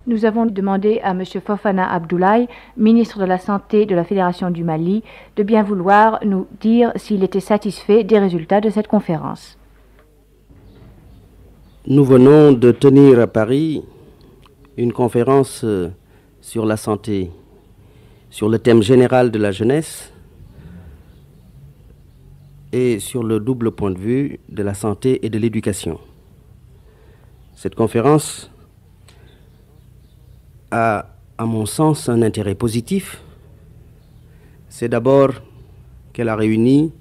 Nous avons demandé à M. Fofana Abdoulaye, ministre de la Santé de la Fédération du Mali, de bien vouloir nous dire s'il était satisfait des résultats de cette conférence. Nous venons de tenir à Paris une conférence sur la santé, sur le thème général de la jeunesse et sur le double point de vue de la santé et de l'éducation. Cette conférence a, à mon sens, un intérêt positif. C'est d'abord qu'elle a réuni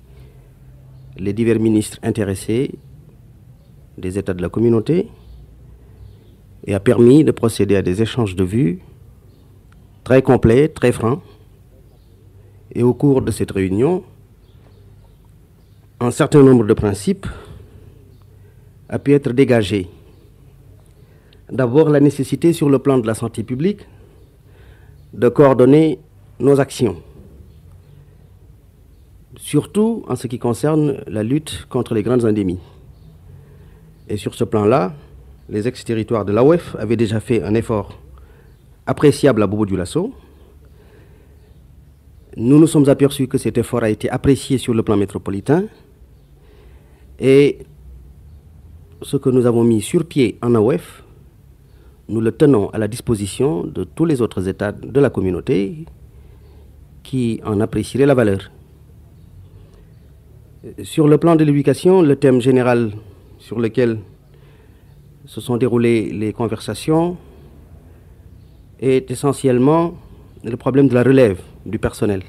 les divers ministres intéressés des États de la communauté et a permis de procéder à des échanges de vues très complets, très francs. Et au cours de cette réunion, un certain nombre de principes a pu être dégagé. D'abord, la nécessité sur le plan de la santé publique de coordonner nos actions, surtout en ce qui concerne la lutte contre les grandes endémies. Et sur ce plan-là, les ex-territoires de l'AOF avaient déjà fait un effort appréciable à Bobo-Dioulasso. Nous nous sommes aperçus que cet effort a été apprécié sur le plan métropolitain et ce que nous avons mis sur pied en AOF, nous le tenons à la disposition de tous les autres États de la communauté qui en apprécieraient la valeur. Sur le plan de l'éducation, le thème général sur lequel se sont déroulées les conversations est essentiellement le problème de la relève du personnel.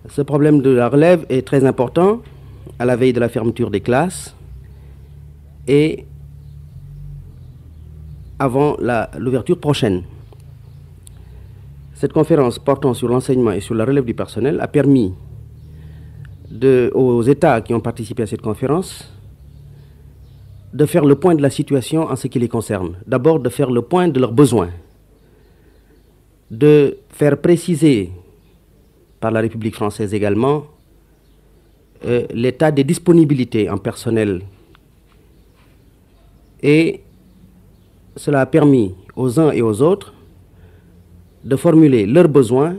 Ce problème de la relève est très important à la veille de la fermeture des classes et avant l'ouverture prochaine. Cette conférence portant sur l'enseignement et sur la relève du personnel a permis aux États qui ont participé à cette conférence de faire le point de la situation en ce qui les concerne. D'abord, de faire le point de leurs besoins, de faire préciser par la République française également l'état des disponibilités en personnel. Et cela a permis aux uns et aux autres de formuler leurs besoins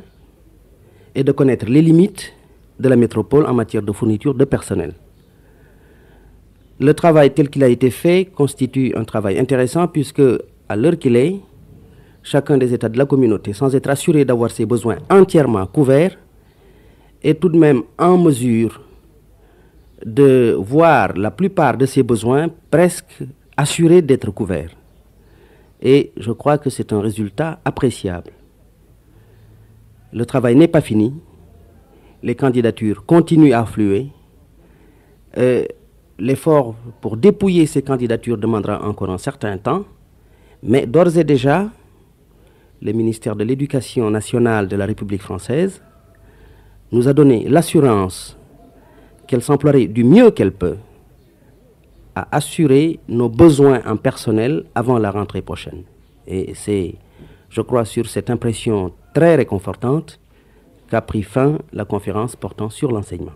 et de connaître les limites de la métropole en matière de fourniture de personnel. Le travail tel qu'il a été fait constitue un travail intéressant puisque, à l'heure qu'il est, chacun des États de la communauté, sans être assuré d'avoir ses besoins entièrement couverts, est tout de même en mesure de voir la plupart de ses besoins presque assurés d'être couverts. Et je crois que c'est un résultat appréciable. Le travail n'est pas fini. Les candidatures continuent à affluer. L'effort pour dépouiller ces candidatures demandera encore un certain temps. Mais d'ores et déjà, le ministère de l'Éducation nationale de la République française nous a donné l'assurance qu'elle s'emploierait du mieux qu'elle peut à assurer nos besoins en personnel avant la rentrée prochaine. Et c'est, je crois, sur cette impression très réconfortante qu'a pris fin la conférence portant sur l'enseignement.